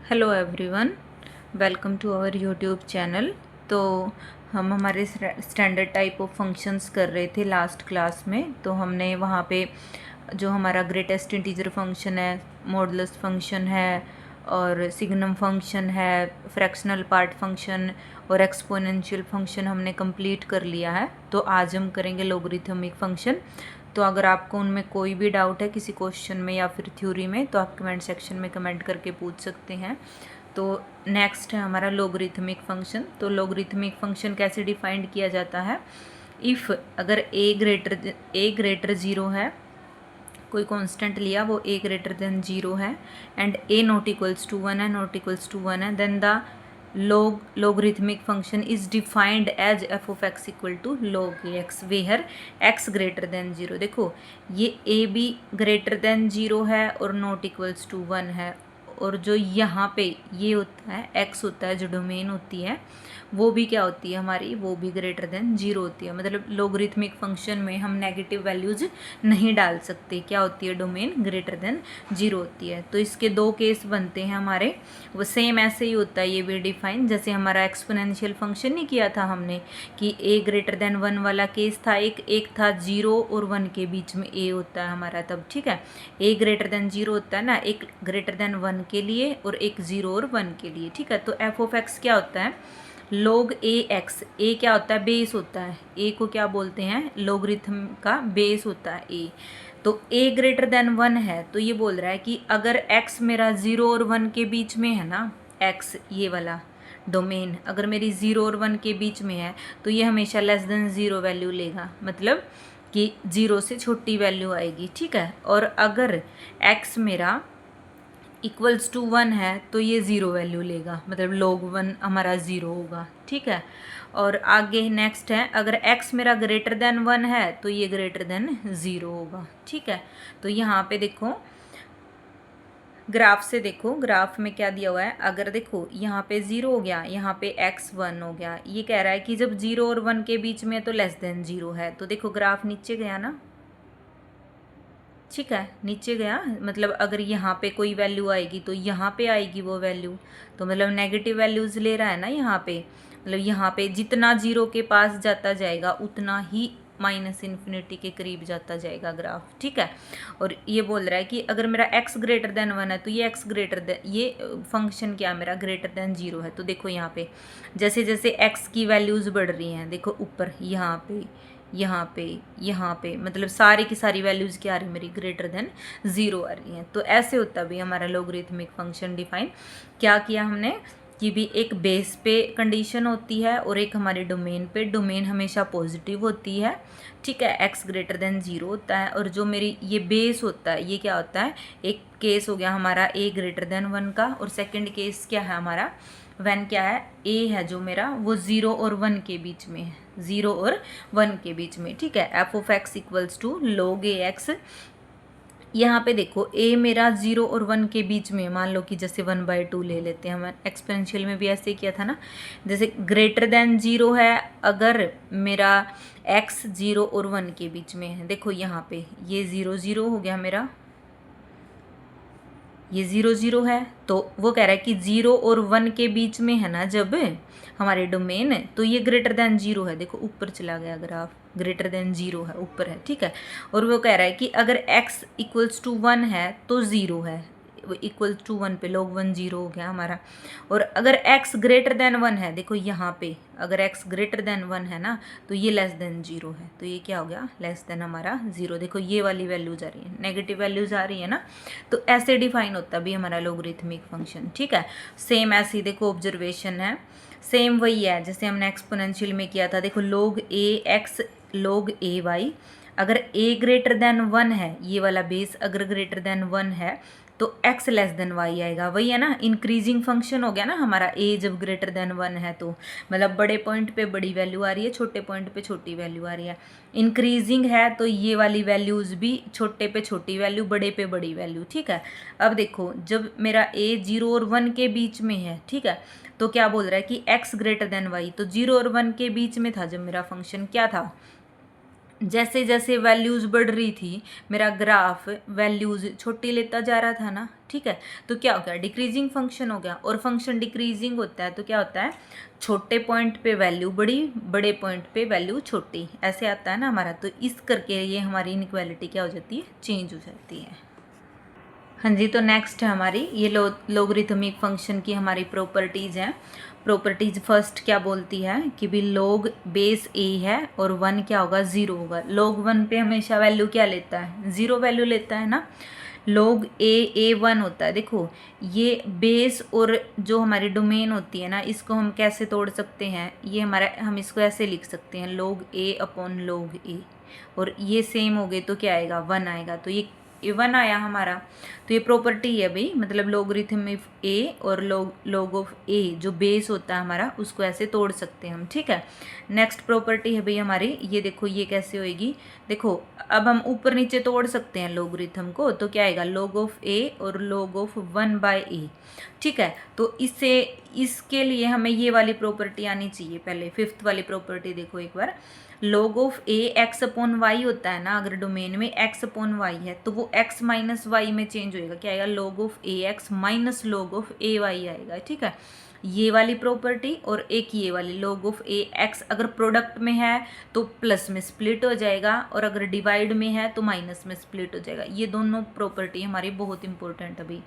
Hello everyone, welcome to our YouTube channel. तो हम हमारे स्टैंडर्ड टाइप ऑफ फंक्शंस कर रहे थे लास्ट क्लास में। तो हमने वहाँ पे जो हमारा ग्रेटेस्ट इंटीजर फंक्शन है, मॉडुलस फंक्शन है और सिग्नम फंक्शन है, फ्रैक्शनल पार्ट फंक्शन और एक्सपोनेंशियल फंक्शन हमने कंप्लीट कर लिया है। तो आज हम करेंगे लॉगरिथमिक फंक्शन। तो अगर आपको उनमें कोई भी डाउट है किसी क्वेश्चन में या फिर थ्योरी में, तो आप कमेंट सेक्शन में कमेंट करके पूछ सकते हैं। तो नेक्स्ट है हमारा लॉगरिथमिक फंक्शन। तो लॉगरिथमिक फंक्शन कैसे डिफाइंड किया जाता है? इफ़ अगर ए ग्रेटर ज़ीरो है, कोई कांस्टेंट लिया, वो ए ग्रेटर देन ज़ीरो है and a not equals to one है, नॉट इक्वल्स टू वन है, then the logarithmic function is defined as f of x equal to log x where x greater than 0। देखो ये a भी greater than 0 है और not equals to 1 है, और जो यहाँ पे ये होता है x होता है, जो डोमेन होती है वो भी क्या होती है हमारी, वो भी ग्रेटर देन 0 होती है। मतलब लोगरिथमिक फंक्शन में हम नेगेटिव वैल्यूज नहीं डाल सकते। क्या होती है? डोमेन ग्रेटर देन 0 होती है। तो इसके दो केस बनते हैं हमारे, वो सेम ऐसे ही होता है ये भी डिफाइन, जैसे हमारा एक्सपोनेंशियल फंक्शन नहीं किया था हमने कि a ग्रेटर देन 1 वाला केस था। एक था 0 और 1 के बीच में a होता है हमारा तब, ठीक है। a ग्रेटर देन 0 होता है ना, एक ग्रेटर देन 1 के लिए और एक 0 और 1 के लिए, ठीक है। तो f ऑफ x क्या होता है? log a x। a क्या होता है? बेस होता है। a को क्या बोलते हैं? लोगरिथम का बेस होता है a। तो a ग्रेटर देन 1 है, तो ये बोल रहा है कि अगर x मेरा 0 और 1 के बीच में है ना, x ये वाला डोमेन अगर मेरी 0 और 1 के बीच में है, तो ये हमेशा लेस देन 0 वैल्यू लेगा, मतलब कि 0 से छोटी वैल्यू आएगी, ठीक है। और अगर x मेरा इक्वल्स टू 1 है तो ये 0 वैल्यू लेगा, मतलब log 1 हमारा 0 होगा, ठीक है। और आगे नेक्स्ट है, अगर x मेरा ग्रेटर देन 1 है तो ये ग्रेटर देन 0 होगा, ठीक है। तो यहाँ पे देखो, ग्राफ से देखो, ग्राफ में क्या दिया हुआ है। अगर देखो यहाँ पे 0 हो गया, यहाँ पे x 1 हो गया, ये कह रहा है कि जब 0 और 1 के बीच में है तो लेस देन 0 है। तो देखो ग्राफ नीचे गया ना, ठीक है, नीचे गया। मतलब अगर यहाँ पे कोई वैल्यू आएगी तो यहाँ पे आएगी वो वैल्यू, तो मतलब नेगेटिव वैल्यूज़ ले रहा है ना यहाँ पे। मतलब यहाँ पे जितना 0 के पास जाता जाएगा उतना ही माइनस इन्फिनिटी के करीब जाता जाएगा ग्राफ, ठीक है। और ये बोल रहा है कि अगर मेरा x ग्रेटर देन 1 है तो ये x ग्रेटर देन, ये फंक्शन क्या मेरा ग्रेटर देन 0 है। तो देखो यहाँ पे जैसे जैसे x की वैल्यूज़ बढ़ रही हैं, देखो ऊपर यहाँ पे, यहाँ पे, यहाँ पे, मतलब सारी की सारी वैल्यूज़ क्या आ रही है मेरी, ग्रेटर देन 0 आ रही हैं। तो ऐसे होता भी हमारा लोगरिथमिक फंक्शन डिफाइन। क्या किया हमने कि भी एक बेस पे कंडीशन होती है और एक हमारे डोमेन पे। डोमेन हमेशा पॉजिटिव होती है, ठीक है, x ग्रेटर देन 0 होता है। और जो मेरी ये बेस होता है, ये क्या होता है, एक केस हो गया हमारा a ग्रेटर देन 1 का, और सेकेंड केस क्या है हमारा, वैन क्या है, a है जो मेरा वो 0 और 1 के बीच में है, 0 और 1 के बीच में, ठीक है। f of x equals to log a x। यहाँ पे देखो a मेरा 0 और 1 के बीच में, मान लो कि जैसे 1/2 ले लेते हैं हम, एक्सपेंशियल में भी ऐसे ही किया था ना। जैसे ग्रेटर देन 0 है अगर मेरा x 0 और 1 के बीच में है, देखो यहाँ पे ये 0 0 हो गया मेरा, ये 0 0 है। तो वो कह रहा है कि 0 और 1 के बीच में है ना जब हमारे डोमेन, तो ये ग्रेटर देन 0 है। देखो ऊपर चला गया ग्राफ, ग्रेटर देन 0 है, ऊपर है, ठीक है। और वो कह रहा है कि अगर x इक्वल्स टू 1 है तो 0 है, इक्वल टू 1 पे log 1 0 हो गया हमारा। और अगर x ग्रेटर देन 1 है, देखो यहाँ पे अगर x ग्रेटर देन 1 है ना तो ये लेस देन 0 है, तो ये क्या हो गया, लेस देन हमारा 0। देखो ये वाली वैल्यूज आ रही है, नेगेटिव वैल्यूज आ रही है ना। तो ऐसे डिफाइन होता भी हमारा लोगरिथमिक फंक्शन, ठीक है। सेम ऐसे ही देखो ऑब्जर्वेशन है, सेम वही है जैसे हमने एक्सपोनेंशियल में किया था। देखो log a x log a y, अगर a ग्रेटर देन 1 है, ये वाला बेस अगर ग्रेटर देन 1 है तो x लेस देन y आएगा, वही है ना, इंक्रीजिंग फंक्शन हो गया ना हमारा। a जब ग्रेटर देन 1 है तो मतलब बड़े पॉइंट पे बड़ी वैल्यू आ रही है, छोटे पॉइंट पे छोटी वैल्यू आ रही है। इंक्रीजिंग है तो ये वाली वैल्यूज़ भी छोटे पे छोटी वैल्यू, बड़े पे बड़ी वैल्यू, ठीक है। अब देखो जब मेरा a 0 और 1 के बीच में है, ठीक है, तो क्या बोल रहा है कि x ग्रेटर देन y, तो 0 और 1 के बीच में था जब मेरा फंक्शन क्या था, जैसे जैसे वैल्यूज़ बढ़ रही थी मेरा ग्राफ वैल्यूज़ छोटी लेता जा रहा था ना, ठीक है। तो क्या हो गया, डिक्रीजिंग फंक्शन हो गया। और फंक्शन डिक्रीजिंग होता है तो क्या होता है, छोटे पॉइंट पे वैल्यू बड़ी, बड़े पॉइंट पे वैल्यू छोटी, ऐसे आता है ना हमारा। तो इस करके ये हमारी इनइक्वालिटी क्या हो जाती है, चेंज हो जाती है। हाँ जी, तो नेक्स्ट है हमारी ये लोगरिथमिक फंक्शन की हमारी प्रॉपर्टीज़ हैं। प्रॉपर्टीज फर्स्ट क्या बोलती है कि भी log बेस a है और 1 क्या होगा, 0 होगा। log 1 पे हमेशा वैल्यू क्या लेता है, 0 वैल्यू लेता है ना। log a 1 होता है। देखो ये बेस और जो हमारी डोमेन होती है ना, इसको हम कैसे तोड़ सकते हैं, ये हमारा, हम इसको ऐसे लिख सकते हैं log a/log a, और ये सेम हो गए तो क्या आएगा, 1 आएगा। तो ये 1 आया हमारा। तो ये प्रॉपर्टी है भाई, मतलब लोगरिथम ऑफ ए और log ऑफ ए जो बेस होता है हमारा, उसको ऐसे तोड़ सकते हैं हम, ठीक है। नेक्स्ट प्रॉपर्टी है भाई हमारी, ये देखो ये कैसे होएगी। देखो अब हम ऊपर नीचे तोड़ सकते हैं लोगरिथम को, तो क्या आएगा, log ऑफ ए और log ऑफ 1/a, ठीक है। तो इसके लिए हमें ये वाली प्रॉपर्टी आनी चाहिए पहले। फिफ्थ वाली प्रॉपर्टी देखो एक बार, log ऑफ ए x/y होता है ना, अगर डोमेन में x/y है तो वो x माइनस वाई में चेंज होएगा, क्या आएगा, log of a x minus log of a y आएगा, ठीक है। ये वाली प्रॉपर्टी और एक ये वाली log ऑफ ए एक्स अगर प्रोडक्ट में है तो प्लस में स्प्लिट हो जाएगा, और अगर डिवाइड में है तो माइनस में स्प्लिट हो जाएगा। ये दोनों प्रॉपर्टी हमारी बहुत इंपॉर्टेंट अभी,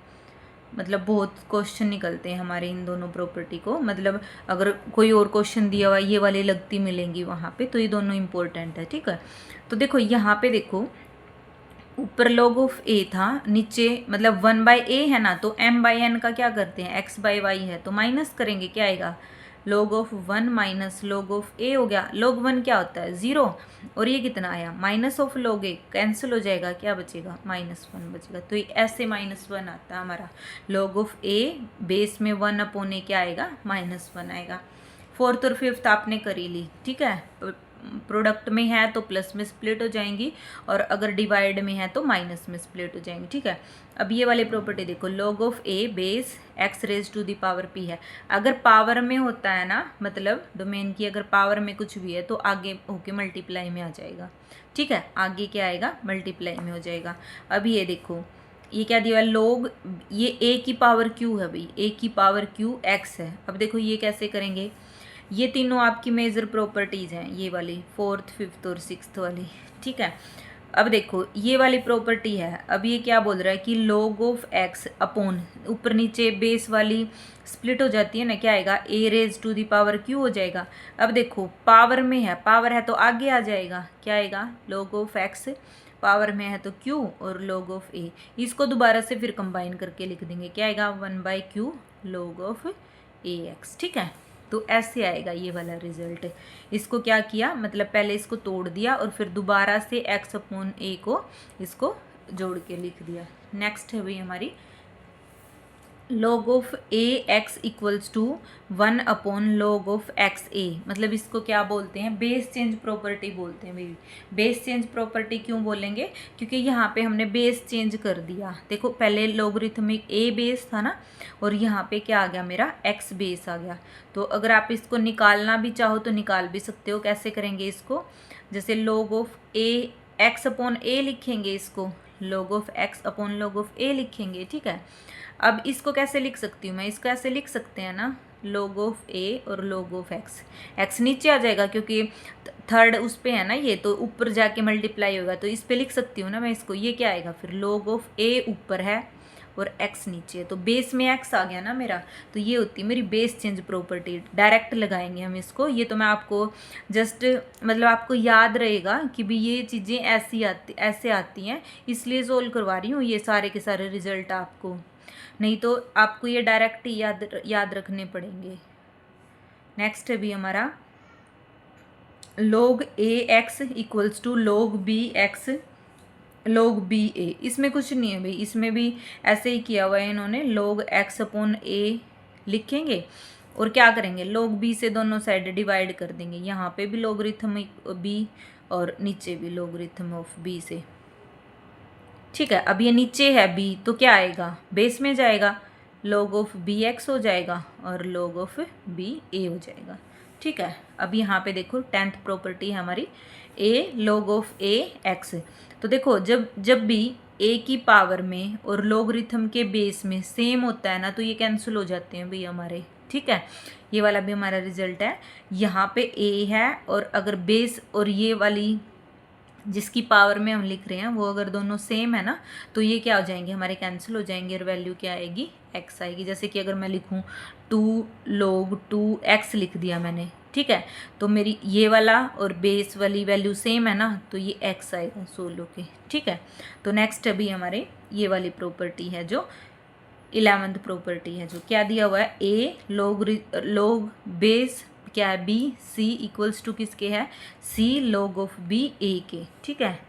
मतलब बहुत क्वेश्चन निकलते हैं हमारे इन दोनों प्रॉपर्टी को, मतलब अगर कोई और क्वेश्चन दिया हुआ ये वाली लगती मिलेंगी वहाँ पे, तो ये दोनों इंपॉर्टेंट है, ठीक है। तो देखो यहाँ पे देखो, ऊपर log ऑफ ए था, नीचे मतलब 1/a है ना, तो m/n का क्या करते हैं, x/y है तो माइनस करेंगे, क्या आएगा, log of 1 minus log of a हो गया। log 1 क्या होता है, 0, और ये कितना आया, minus of log a, cancel हो जाएगा, क्या बचेगा, -1 बचेगा। तो ये ऐसे -1 आता है हमारा। log ऑफ a बेस में 1/a क्या आएगा, -1 आएगा। फोर्थ और फिफ्थ आपने करी ली, ठीक है। प्रोडक्ट में है तो प्लस में स्प्लिट हो जाएंगी, और अगर डिवाइड में है तो माइनस में स्प्लिट हो जाएंगी, ठीक है। अब ये वाली प्रॉपर्टी देखो, log of A base x⁻p है। अगर पावर में होता है ना, मतलब डोमेन की अगर पावर में कुछ भी है तो आगे होके मल्टीप्लाई में आ जाएगा, ठीक है। आगे क्या आएगा, मल्टीप्लाई में हो जाएगा। अब ये देखो ये क्या दिया, log ये a की पावर q है भाई, a की पावर q x है। अब देखो ये कैसे करेंगे, ये तीनों आपकी मेजर प्रॉपर्टीज़ हैं, ये वाली फोर्थ, फिफ्थ और सिक्स्थ वाली, ठीक है। अब देखो ये वाली प्रॉपर्टी है, अब ये क्या बोल रहा है कि log ऑफ x अपॉन, ऊपर नीचे बेस वाली स्प्लिट हो जाती है ना, क्या आएगा, a⁻q हो जाएगा। अब देखो पावर में है, पावर है तो आगे आ जाएगा, क्या आएगा, log ऑफ x, पावर में है तो q और log ऑफ a, इसको दोबारा से फिर कंबाइन करके लिख देंगे, क्या आएगा, 1/q log ऑफ ax, ठीक है। तो ऐसे आएगा ये वाला रिजल्ट। इसको क्या किया, मतलब पहले इसको तोड़ दिया और फिर दोबारा से x/a को इसको जोड़ के लिख दिया। नेक्स्ट है भाई हमारी log of a x equals to 1/log of x a, मतलब इसको क्या बोलते हैं, बेस चेंज प्रॉपर्टी बोलते हैं भाई। बेस चेंज प्रॉपर्टी क्यों बोलेंगे, क्योंकि यहाँ पे हमने बेस चेंज कर दिया। देखो पहले लोगरिथमिक a बेस था ना, और यहाँ पे क्या आ गया, मेरा x बेस आ गया। तो अगर आप इसको निकालना भी चाहो तो निकाल भी सकते हो। कैसे करेंगे इसको, जैसे log ऑफ a x/a लिखेंगे, इसको log of x/log of a लिखेंगे, ठीक है। अब इसको कैसे लिख सकती हूँ मैं, इसको ऐसे लिख सकते हैं ना, log ऑफ a और log ऑफ x नीचे आ जाएगा क्योंकि थर्ड उस पे है ना, ये तो ऊपर जाके मल्टीप्लाई होगा, तो इस पे लिख सकती हूँ ना मैं इसको। ये क्या आएगा फिर, log ऑफ a ऊपर है और x नीचे है, तो बेस में x आ गया ना मेरा। तो ये होती है मेरी बेस चेंज प्रॉपर्टी, डायरेक्ट लगाएंगे हम इसको। ये तो मैं आपको जस्ट मतलब आपको याद रहेगा कि भी ये चीज़ें ऐसे आती हैं, इसलिए सोल्व करवा रही हूँ ये सारे के सारे रिजल्ट आपको, नहीं तो आपको ये डायरेक्ट ही याद रखने पड़ेंगे। नेक्स्ट है भी हमारा log a x equals to log b x log b a। इसमें कुछ नहीं है भाई, इसमें भी ऐसे ही किया हुआ है इन्होंने, log x/a लिखेंगे और क्या करेंगे, log b से दोनों साइड डिवाइड कर देंगे। यहाँ पे भी लोगरिथम b और नीचे भी लोगरिथम ऑफ b से, ठीक है। अब ये नीचे है b तो क्या आएगा, बेस में जाएगा, log ऑफ bx हो जाएगा और log ऑफ ba हो जाएगा। ठीक है। अब यहाँ पे देखो 10th प्रॉपर्टी है हमारी ए log ऑफ ए एक्स। तो देखो जब जब भी ए की पावर में और लॉगरिथम के बेस में सेम होता है ना तो ये कैंसिल हो जाते हैं भाई हमारे। ठीक है, ये वाला भी हमारा रिजल्ट है। यहाँ पे ए है और अगर बेस और ये वाली जिसकी पावर में हम लिख रहे हैं वो अगर दोनों सेम है ना तो ये क्या हो जाएंगे, हमारे कैंसिल हो जाएंगे और वैल्यू क्या आएगी, एक्स आएगी। जैसे कि अगर मैं लिखूँ 2 log 2x लिख दिया मैंने, ठीक है, तो मेरी ये वाला और बेस वाली वैल्यू सेम है ना तो ये एक्स आएगा 16 के। ठीक है, तो नेक्स्ट अभी हमारे ये वाली प्रॉपर्टी है जो 11th प्रॉपर्टी है, जो क्या दिया हुआ है, ए log बेस क्या है, बी सी इक्वल्स टू किसके है, सी log ऑफ बी ए के। ठीक है,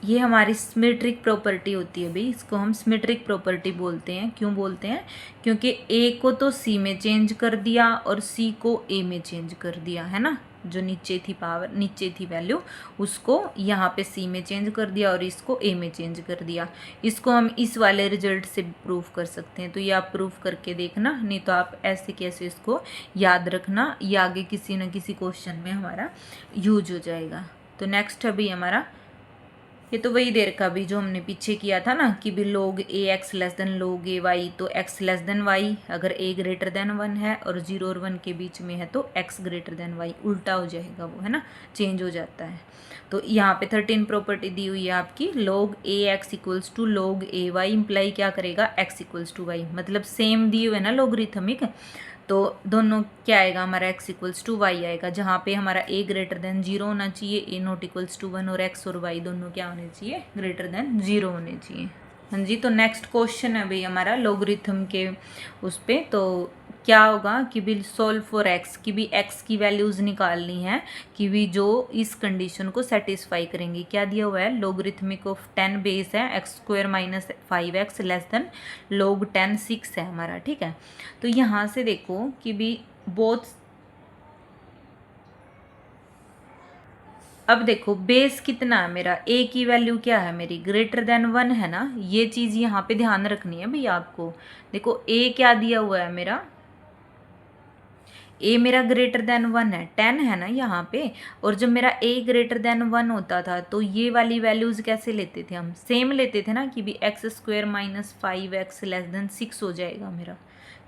ये हमारी सिमेट्रिक प्रॉपर्टी होती है भाई, इसको हम सिमेट्रिक प्रॉपर्टी बोलते हैं। क्यों बोलते हैं, क्योंकि ए को तो सी में चेंज कर दिया और सी को ए में चेंज कर दिया है ना, जो नीचे थी पावर, नीचे थी वैल्यू, उसको यहाँ पे सी में चेंज कर दिया और इसको ए में चेंज कर दिया। इसको हम इस वाले रिजल्ट से प्रूफ कर सकते हैं, तो ये आप प्रूफ करके देखना, नहीं तो आप ऐसे कैसे इसको याद रखना, ये आगे किसी न किसी क्वेश्चन में हमारा यूज हो जाएगा। तो नेक्स्ट अभी हमारा ये तो वही देर का भी जो हमने पीछे किया था ना कि भी log a x less than log a Y, तो x लेस देन वाई अगर a ग्रेटर देन 1 है और 0 और 1 के बीच में है तो x ग्रेटर देन वाई, उल्टा हो जाएगा वो, है ना, चेंज हो जाता है। तो यहाँ पे 13 प्रॉपर्टी दी हुई है आपकी, log a x equals to log a y imply क्या करेगा, x इक्वल्स टू वाई, मतलब सेम दिए हुए ना लॉगरिथमिक, तो दोनों क्या आएगा हमारा, x इक्वल्स टू वाई आएगा, जहाँ पे हमारा a ग्रेटर देन 0 होना चाहिए, a नॉट इक्वल्स टू 1, और x और y दोनों क्या होने चाहिए, ग्रेटर देन 0 होने चाहिए। हाँ जी, तो नेक्स्ट क्वेश्चन है भाई हमारा लॉगरिथम के उस पे, तो क्या होगा कि भी सोल्व फॉर x, कि भी x की वैल्यूज़ निकालनी है कि भी जो इस कंडीशन को सेटिस्फाई करेंगी। क्या दिया हुआ है, लॉगरिथमिक ऑफ 10 बेस है x² minus 5x less then log 10 6 है हमारा। ठीक है, तो यहाँ से देखो कि भी बोथ, अब देखो बेस कितना है मेरा, a की वैल्यू क्या है मेरी, ग्रेटर देन 1 है ना, ये चीज़ यहाँ पे ध्यान रखनी है भैया आपको। देखो a क्या दिया हुआ है मेरा, a मेरा ग्रेटर देन 1 है, 10 है ना यहाँ पे, और जब मेरा a ग्रेटर देन 1 होता था तो ये वाली वैल्यूज़ कैसे लेते थे हम, सेम लेते थे ना कि भी x² minus 5x less then 6 हो जाएगा मेरा।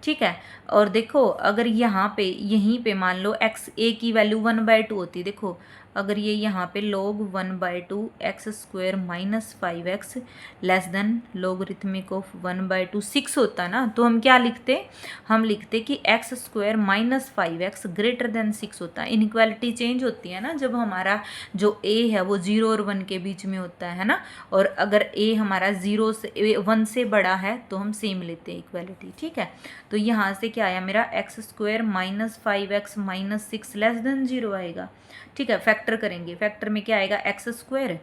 ठीक है, और देखो अगर यहाँ पे यहीं पे मान लो x a की वैल्यू 1/2 होती, देखो अगर ये यहाँ पे log 1/2 x² minus 5x less then logarithmic of 1/2 6 होता ना, तो हम क्या लिखते, हम लिखते कि x² minus 5x greater than 6 होता है। इनइक्वालिटी चेंज होती है ना जब हमारा जो a है वो 0 और 1 के बीच में होता है ना, और अगर a हमारा 0 से 1 से बड़ा है तो हम सेम लेते हैं इक्वालिटी। ठीक है, तो यहाँ से क्या आया मेरा, x² minus 5x minus 6 less than 0 आएगा। ठीक है, फैक्टर करेंगे, फैक्टर में क्या आएगा, x²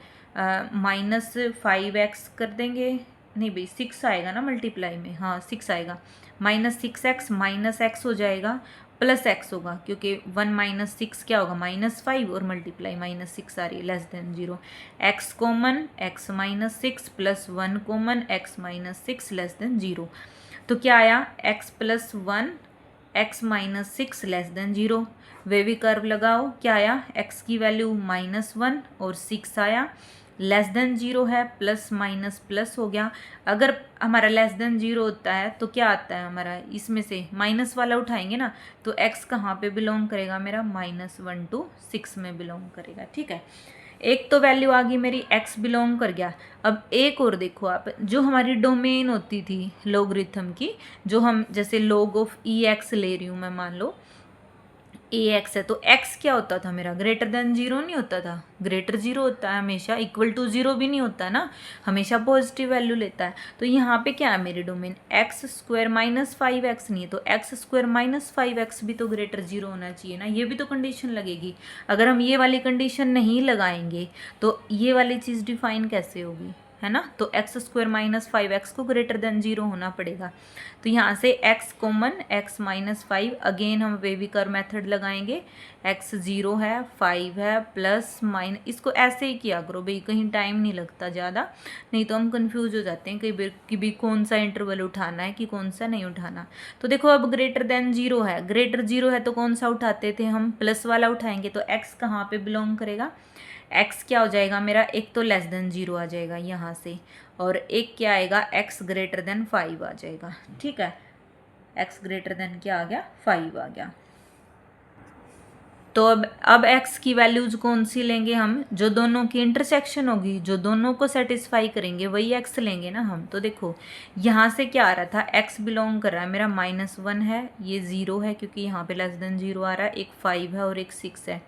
माइनस 5x कर देंगे, नहीं भाई 6 आएगा ना मल्टीप्लाई में, हाँ 6 आएगा, माइनस 6x माइनस x हो जाएगा प्लस x होगा, क्योंकि 1 माइनस 6 क्या होगा, -5, और मल्टीप्लाई -6 आ रही है less than 0, x common x minus 6 plus 1 common x minus 6 less than 0, तो क्या आया, x plus 1 x minus 6 less than 0, वे भी कर्व लगाओ, क्या आया, x की वैल्यू -1 और 6 आया, लेस देन 0 है, प्लस माइनस प्लस हो गया। अगर हमारा लेस देन 0 होता है तो क्या आता है हमारा, इसमें से माइनस वाला उठाएंगे ना, तो x कहाँ पे बिलोंग करेगा मेरा, -1 to 6 में बिलोंग करेगा। ठीक है, एक तो वैल्यू आ गई मेरी, x बिलोंग कर गया। अब एक और देखो आप, जो हमारी डोमेन होती थी लॉगरिथम की, जो हम जैसे log ऑफ ex ले रही हूँ मैं, मान लो ax है, तो x क्या होता था मेरा, ग्रेटर देन 0 नहीं होता था, ग्रेटर 0 होता है हमेशा, इक्वल टू 0 भी नहीं होता ना, हमेशा पॉजिटिव वैल्यू लेता है। तो यहाँ पे क्या है मेरी डोमेन, x² माइनस 5x नहीं है, तो x² माइनस 5x भी तो ग्रेटर 0 होना चाहिए ना, ये भी तो कंडीशन लगेगी। अगर हम ये वाली कंडीशन नहीं लगाएंगे तो ये वाली चीज़ डिफाइन कैसे होगी, है ना, तो एक्स स्क्वायर माइनस 5x को ग्रेटर देन 0 होना पड़ेगा। तो यहाँ से x common, x minus 5, again हम वेवी कर्व मेथड लगाएंगे। x 0 है, 5 है, प्लस माइनस, इसको ऐसे ही किया करो भाई, कहीं टाइम नहीं लगता ज़्यादा, नहीं तो हम कंफ्यूज हो जाते हैं कई बार कि भाई कौन सा इंटरवल उठाना है कि कौन सा नहीं उठाना। तो देखो अब ग्रेटर देन 0 है, ग्रेटर 0 है तो कौन सा उठाते थे हम, प्लस वाला उठाएंगे। तो x कहाँ पे बिलोंग करेगा, x क्या हो जाएगा मेरा, एक तो लेस देन 0 आ जाएगा यहाँ से, और एक क्या आएगा, x ग्रेटर देन 5 आ जाएगा। ठीक है, x ग्रेटर देन क्या आ गया, 5 आ गया। तो अब x की वैल्यूज कौन सी लेंगे हम, जो दोनों की इंटरसेक्शन होगी, जो दोनों को सेटिस्फाई करेंगे वही x लेंगे ना हम। तो देखो यहाँ से क्या आ रहा था, x बिलोंग कर रहा है मेरा -1 है, ये 0 है क्योंकि यहाँ पे लेस देन 0 आ रहा है, एक 5 है और एक 6 है।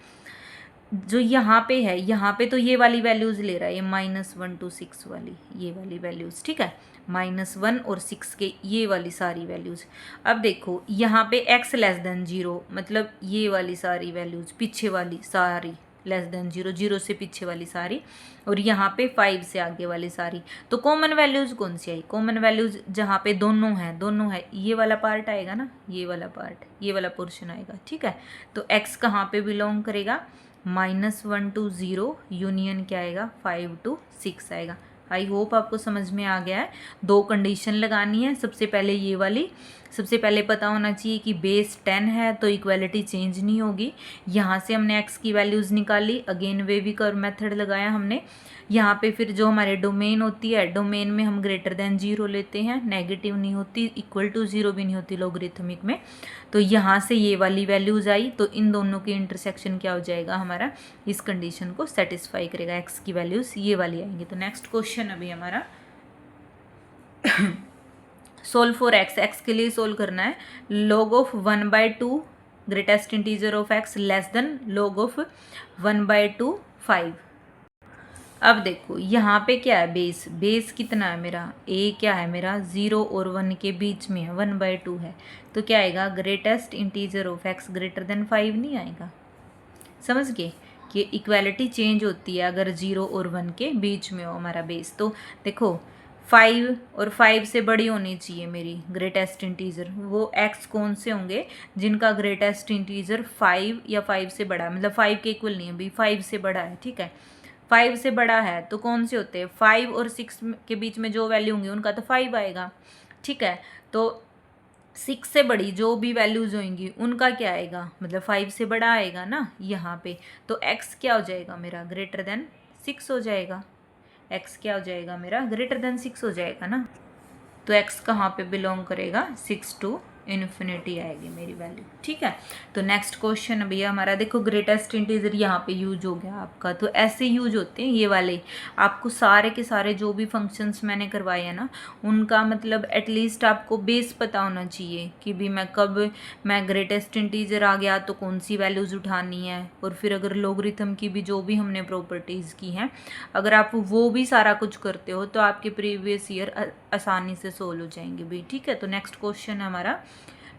जो यहाँ पे है, यहाँ पे तो ये वाली वैल्यूज़ ले रहा है, ये -1 to 6 वाली, ये वाली वैल्यूज़, ठीक है, -1 और 6 के ये वाली सारी वैल्यूज़। अब देखो यहाँ पे x लेस देन 0, मतलब ये वाली सारी वैल्यूज़, पीछे वाली सारी लेस देन 0, 0 से पीछे वाली सारी, और यहाँ पे 5 से आगे वाली सारी। तो कॉमन वैल्यूज़ कौन सी आई, कॉमन वैल्यूज़ जहाँ पे दोनों हैं, दोनों है, ये वाला पार्ट आएगा ना, ये वाला पार्ट, ये वाला पोर्शन आएगा। ठीक है, तो x कहाँ पे बिलोंग करेगा, -1 to 0 यूनियन क्या आएगा, 5 to 6 आएगा। आई होप आपको समझ में आ गया है। दो कंडीशन लगानी है, सबसे पहले ये वाली, सबसे पहले पता होना चाहिए कि बेस 10 है तो इक्वालिटी चेंज नहीं होगी। यहाँ से हमने x की वैल्यूज़ निकाली, अगेन वेवी कर्व मेथड लगाया हमने। यहाँ पे फिर जो हमारे डोमेन होती है, डोमेन में हम ग्रेटर देन 0 लेते हैं, नेगेटिव नहीं होती, इक्वल टू 0 भी नहीं होती लॉगरिथमिक में। तो यहाँ से ये वाली वैल्यूज़ आई, तो इन दोनों की इंटरसेक्शन क्या हो जाएगा हमारा, इस कंडीशन को सेटिस्फाई करेगा, x की वैल्यूज़ ये वाली आएंगी। तो नेक्स्ट क्वेश्चन अभी हमारा सोल्व फॉर x के लिए सोल्व करना है। log of 1/2 greatest integer of x less than log of 1/2 5। अब देखो यहाँ पे क्या है, बेस, बेस कितना है मेरा, a क्या है मेरा 0 और 1 के बीच में है, 1/2 है, तो क्या आएगा, greatest integer of x greater then 5 नहीं आएगा। समझ गए कि इक्वालिटी चेंज होती है अगर 0 और 1 के बीच में हो हमारा बेस। तो देखो 5 और 5 से बड़ी होनी चाहिए मेरी ग्रेटेस्ट इंटीजर, वो x कौन से होंगे जिनका ग्रेटेस्ट इंटीजर 5 या 5 से बड़ा है, मतलब 5 के इक्वल नहीं है भाई, 5 से बड़ा है। ठीक है, 5 से बड़ा है तो कौन से होते हैं, 5 और 6 के बीच में जो वैल्यू होंगी उनका तो 5 आएगा। ठीक है, तो 6 से बड़ी जो भी वैल्यूज होंगी उनका क्या आएगा, मतलब 5 से बड़ा आएगा ना यहाँ पे। तो x क्या हो जाएगा मेरा, ग्रेटर देन 6 हो जाएगा, x क्या हो जाएगा मेरा, ग्रेटर देन 6 हो जाएगा ना। तो x कहाँ पे बिलोंग करेगा, 6 to इन्फिनिटी आएगी मेरी वैल्यू। ठीक है, तो नेक्स्ट क्वेश्चन अभी हमारा देखो, ग्रेटेस्ट इंटीजर यहाँ पे यूज हो गया आपका, तो ऐसे यूज होते हैं ये वाले। आपको सारे के सारे जो भी फंक्शंस मैंने करवाए हैं ना, उनका मतलब एटलीस्ट आपको बेस पता होना चाहिए कि भी मैं ग्रेटेस्ट इंटीजर आ गया तो कौन सी वैल्यूज़ उठानी है, और फिर अगर लॉगरिथम की भी जो भी हमने प्रॉपर्टीज़ की हैं, अगर आप वो भी सारा कुछ करते हो तो आपके प्रीवियस ईयर आसानी से सोल्व हो जाएंगे भी। ठीक है, तो नेक्स्ट क्वेश्चन है हमारा,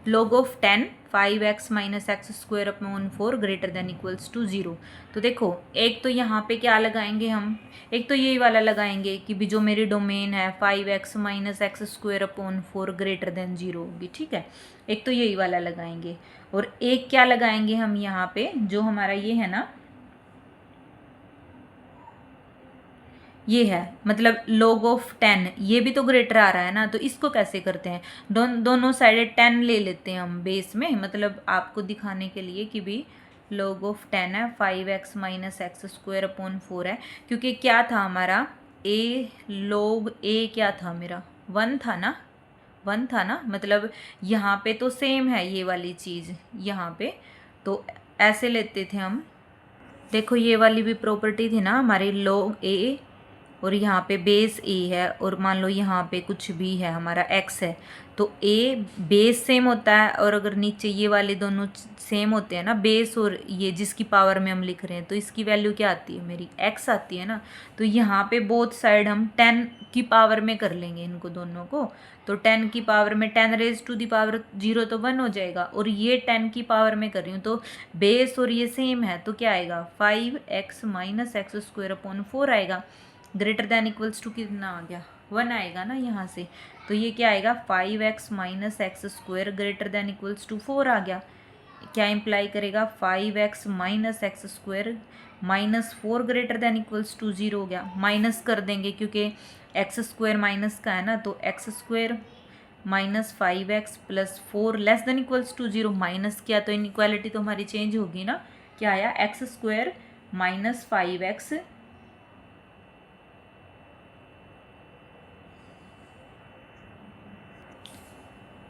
log of 10 5x minus x square upon 4 greater than equals to 0। तो देखो एक तो यहाँ पे क्या लगाएंगे हम, एक तो यही वाला लगाएंगे कि भी जो मेरी डोमेन है 5x minus x square upon 4 greater than 0 होगी। ठीक है, एक तो यही वाला लगाएंगे, और एक क्या लगाएंगे हम यहाँ पे, जो हमारा ये है ना, ये है मतलब log ऑफ 10, ये भी तो ग्रेटर आ रहा है ना, तो इसको कैसे करते हैं, दोनों साइड 10 ले लेते हैं हम बेस में, मतलब आपको दिखाने के लिए कि भी log ऑफ 10 है, 5x minus x square upon 4 है, क्योंकि क्या था हमारा a, log a क्या था मेरा 1 था ना, 1 था ना, मतलब यहाँ पे तो सेम है ये वाली चीज़ यहाँ पे, तो ऐसे लेते थे हम। देखो ये वाली भी प्रॉपर्टी थी ना हमारी, log a और यहाँ पे बेस a है, और मान लो यहाँ पे कुछ भी है हमारा x है, तो a बेस सेम होता है, और अगर नीचे ये वाले दोनों सेम होते हैं ना, बेस और ये जिसकी पावर में हम लिख रहे हैं, तो इसकी वैल्यू क्या आती है मेरी, x आती है ना। तो यहाँ पे बोथ साइड हम 10 की पावर में कर लेंगे इनको दोनों को, तो 10 की पावर में 10 रेज टू दी पावर 0 तो 1 हो जाएगा, और ये 10 की पावर में कर रही हूँ, तो बेस और ये सेम है, तो क्या आएगा 5x minus x square upon 4 आएगा, ग्रेटर देन इक्वल्स टू कितना आ गया, 1 आएगा ना यहाँ से। तो ये क्या आएगा, 5x minus x square greater than equals to 4 आ गया। क्या इम्प्लाई करेगा, 5x minus x square minus 4 greater than equals to 0 हो गया। माइनस कर देंगे क्योंकि एक्स स्क्वायर माइनस का है ना, तो x square minus 5x plus 4 less than equals to 0। Minus किया तो इनइक्वालिटी तो हमारी चेंज होगी ना। क्या आया, एक्स स्क्वायर माइनस 5x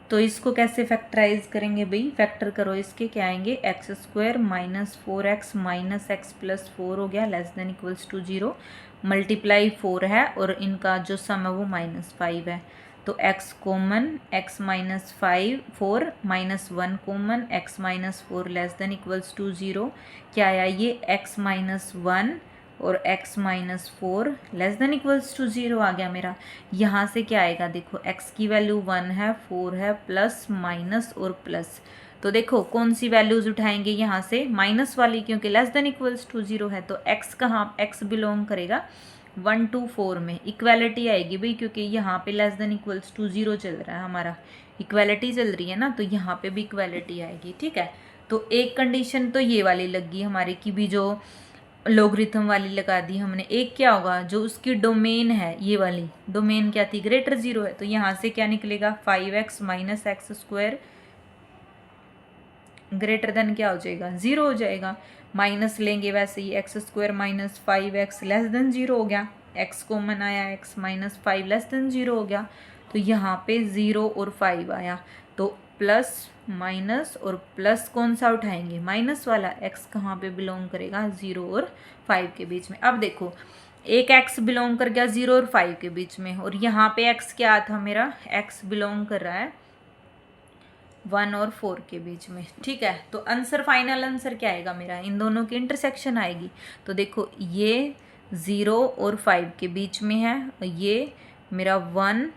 तो इसको कैसे फैक्टराइज करेंगे भाई, फैक्टर करो इसके, क्या आएंगे, x square minus 4x minus x plus 4 हो गया less than equals to 0, multiply 4 है और इनका जो सम है वो -5 है। तो x common, x minus 4 minus 1 common, x minus 4 less than equals to 0। क्या आया, ये x माइनस 1 और x minus 4 less than equals to 0 आ गया मेरा। यहाँ से क्या आएगा, देखो x की वैल्यू 1 है, 4 है, प्लस माइनस और प्लस। तो देखो कौन सी वैल्यूज उठाएंगे यहाँ से, माइनस वाली, क्योंकि लेस देन इक्वल्स टू 0 है। तो x कहाँ, x बिलोंग करेगा 1 to 4 में। इक्वालिटी आएगी भाई, क्योंकि यहाँ पे लेस देन इक्वल्स टू 0 चल रहा है हमारा, इक्वालिटी चल रही है ना, तो यहाँ पे भी इक्वालिटी आएगी। ठीक है, तो एक कंडीशन तो ये वाली लग गई हमारी की भी, जो लोगरिथम वाली लगा दी हमने। एक क्या होगा, जो उसकी डोमेन है, ये वाली डोमेन क्या थी, ग्रेटर 0 है। तो यहाँ से क्या निकलेगा, 5x minus x square greater than क्या हो जाएगा, 0 हो जाएगा। माइनस लेंगे वैसे ही, x square minus 5x less than 0 हो गया। x कॉमन आया, x माइनस 5 लेस देन 0 हो गया। तो यहाँ पे 0 और 5 आया, तो प्लस माइनस और प्लस कौन सा उठाएंगे, माइनस वाला। x कहाँ पे बिलोंग करेगा, 0 और 5 के बीच में। अब देखो एक x बिलोंग कर गया 0 और 5 के बीच में, और यहाँ पे x क्या था मेरा, x बिलोंग कर रहा है 1 और 4 के बीच में। ठीक है, तो आंसर, फाइनल आंसर क्या आएगा मेरा, इन दोनों की इंटरसेक्शन आएगी। तो देखो ये 0 और 5 के बीच में है, और ये मेरा 1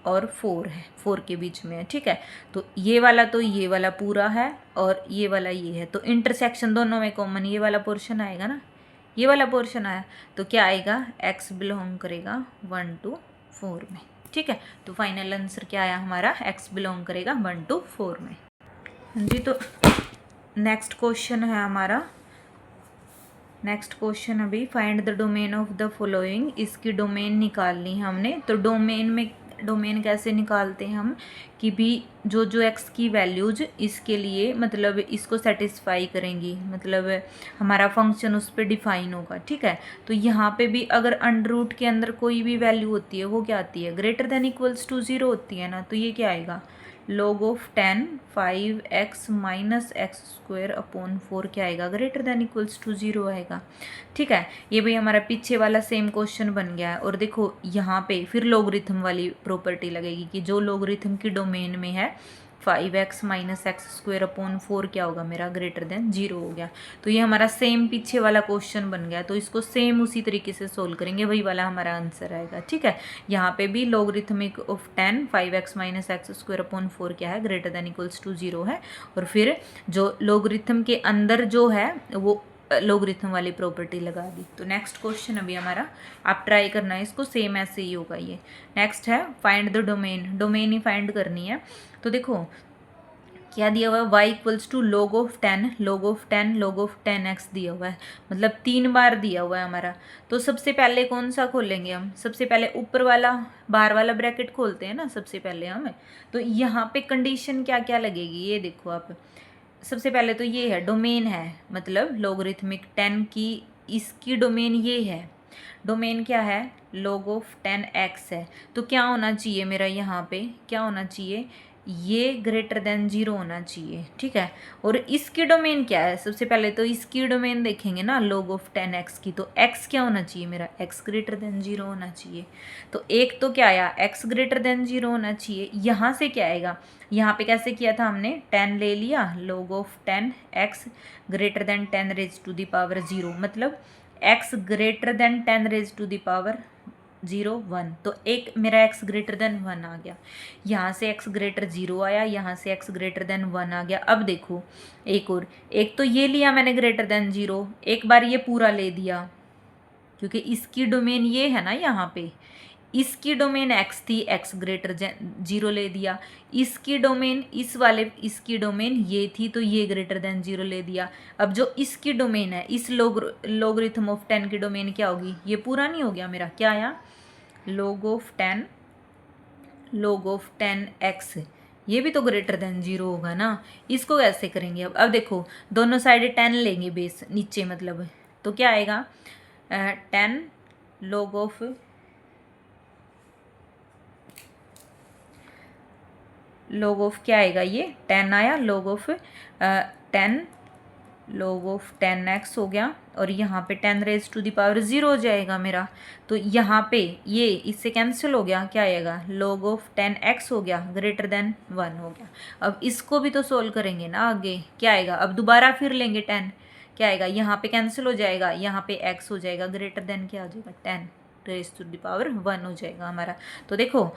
और 4 है, 4 के बीच में है। ठीक है, तो ये वाला पूरा है और ये वाला ये है, तो इंटरसेक्शन दोनों में कॉमन ये वाला पोर्शन आएगा ना, ये वाला पोर्शन आया। तो क्या आएगा, x बिलोंग करेगा 1 to 4 में। ठीक है, तो फाइनल आंसर क्या आया हमारा, x बिलोंग करेगा 1 to 4 में। जी, तो नेक्स्ट क्वेश्चन है हमारा, नेक्स्ट क्वेश्चन अभी, find the domain of the following. इसकी डोमेन निकालनी है हमने। तो डोमेन कैसे निकालते हैं हम, कि भी जो x की वैल्यूज इसके लिए मतलब इसको सेटिस्फाई करेंगी, मतलब हमारा फंक्शन उस पर डिफाइन होगा। ठीक है, तो यहाँ पे भी अगर अंडर रूट के अंदर कोई भी वैल्यू होती है, वो क्या आती है, ग्रेटर देन इक्वल्स टू 0 होती है ना। तो ये क्या आएगा, log of 10 5x minus x square upon 4 क्या आएगा, ग्रेटर देन इक्वल्स टू 0 आएगा। ठीक है, ये भाई हमारा पीछे वाला सेम क्वेश्चन बन गया है। और देखो यहाँ पे फिर लोगरिथम वाली प्रॉपर्टी लगेगी, कि जो लोगरिथम की डोमेन में है 5x minus x square upon 4 क्या होगा मेरा, ग्रेटर देन 0 हो गया। तो ये हमारा सेम पीछे वाला क्वेश्चन बन गया, तो इसको सेम उसी तरीके से सोल्व करेंगे, वही वाला हमारा आंसर आएगा। ठीक है, यहाँ पे भी logarithmic of 10 5x minus x square upon 4 क्या है, ग्रेटर देन इक्वल्स टू 0 है। और फिर जो लोगरिथम के अंदर जो है वो लोगरिथम वाली प्रॉपर्टी लगा दी। तो नेक्स्ट क्वेश्चन अभी हमारा, आप ट्राई करना है इसको, सेम ऐसे ही होगा ये। नेक्स्ट है फाइंड द डोमेन, डोमेन ही फाइंड करनी है। तो देखो क्या दिया हुआ है, y equals to log of 10 log of 10 log of 10x दिया हुआ है, मतलब 3 बार दिया हुआ है हमारा। तो सबसे पहले कौन सा खोलेंगे हम, सबसे पहले ऊपर वाला बाहर वाला ब्रैकेट खोलते हैं ना सबसे पहले हम। तो यहाँ पे कंडीशन क्या क्या लगेगी, ये देखो आप। सबसे पहले तो ये है डोमेन है, मतलब लोगरिथमिक 10 की इसकी डोमेन ये है। डोमेन क्या है, log ऑफ 10x है। तो क्या होना चाहिए मेरा, यहाँ पे क्या होना चाहिए, ये ग्रेटर देन 0 होना चाहिए। ठीक है, और इसकी डोमेन क्या है, सबसे पहले तो इसकी डोमेन देखेंगे ना log ऑफ 10x की। तो x क्या होना चाहिए मेरा, x ग्रेटर देन 0 होना चाहिए। तो एक तो क्या आया, x ग्रेटर देन 0 होना चाहिए। यहाँ से क्या आएगा, यहाँ पे कैसे किया था हमने, 10 ले लिया, log of 10x greater than 10 raise to the power 0, मतलब x greater than 10 raise to the power 0 1। तो एक मेरा x ग्रेटर देन 1 आ गया, यहाँ से x ग्रेटर 0 आया, यहाँ से x ग्रेटर देन 1 आ गया। अब देखो एक और, एक तो ये लिया मैंने ग्रेटर देन 0, एक बार ये पूरा ले दिया, क्योंकि इसकी डोमेन ये है ना, यहाँ पे इसकी डोमेन x थी, x ग्रेटर देन 0 ले दिया। इसकी डोमेन इसकी डोमेन ये थी, तो ये ग्रेटर देन 0 ले दिया। अब जो इसकी डोमेन है, इस लोगरिथम ऑफ 10 की डोमेन क्या होगी, ये पूरा नहीं हो गया मेरा, क्या आया, log ऑफ 10 x, ये भी तो ग्रेटर देन 0 होगा ना। इसको कैसे करेंगे, अब देखो दोनों साइड 10 लेंगे बेस नीचे, मतलब तो क्या आएगा, 10 log ऑफ क्या आएगा, ये 10 आया, log ऑफ 10x हो गया, और यहाँ पे 10 रेज टू द पावर 0 हो जाएगा मेरा। तो यहाँ पे ये इससे कैंसिल हो गया, क्या आएगा, log ऑफ 10x हो गया, ग्रेटर देन 1 हो गया। अब इसको भी तो सोल्व करेंगे ना आगे, क्या आएगा, अब दोबारा फिर लेंगे 10, क्या आएगा, यहाँ पे कैंसिल हो जाएगा, यहाँ पे x हो जाएगा, ग्रेटर देन क्या हो जाएगा, 10 रेज टू द पावर 1 हो जाएगा हमारा। तो देखो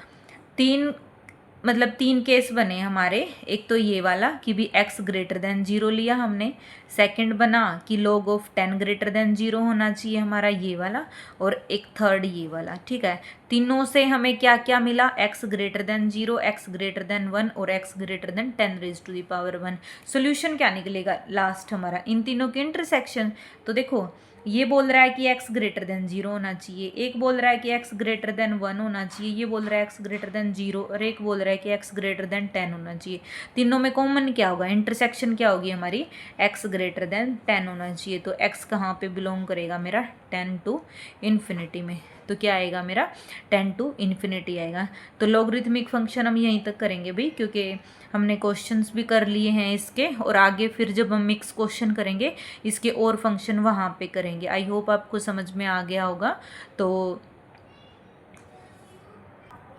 तीन केस बने हमारे, एक तो ये वाला कि भी x ग्रेटर देन 0 लिया हमने, सेकंड बना कि log ऑफ 10 ग्रेटर देन 0 होना चाहिए हमारा, ये वाला, और एक थर्ड ये वाला, ठीक है। तीनों से हमें क्या क्या मिला, x greater than 0, x greater than 1 और x greater than 10 raise to the power 1। Solution क्या निकलेगा लास्ट हमारा, इन तीनों के इंटरसेक्शन। तो देखो ये बोल रहा है कि x ग्रेटर देन 0 होना चाहिए, एक बोल रहा है कि x ग्रेटर देन 1 होना चाहिए, ये बोल रहा है x ग्रेटर देन 0, और एक बोल रहा है कि x ग्रेटर देन 10 होना चाहिए। तीनों में कॉमन क्या होगा, इंटरसेक्शन क्या होगी हमारी, x ग्रेटर देन 10 होना चाहिए। तो x कहाँ पे बिलोंग करेगा मेरा, 10 टू इन्फिनिटी में, तो क्या आएगा मेरा, 10 टू इन्फिनिटी आएगा। तो लॉगरिथमिक फंक्शन हम यहीं तक करेंगे भाई, क्योंकि हमने क्वेश्चंस भी कर लिए हैं इसके, और आगे फिर जब हम मिक्स क्वेश्चन करेंगे इसके और फंक्शन वहाँ पे करेंगे। आई होप आपको समझ में आ गया होगा। तो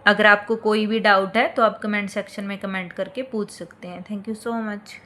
अगर आपको कोई भी डाउट है तो आप कमेंट सेक्शन में कमेंट करके पूछ सकते हैं। Thank you so much.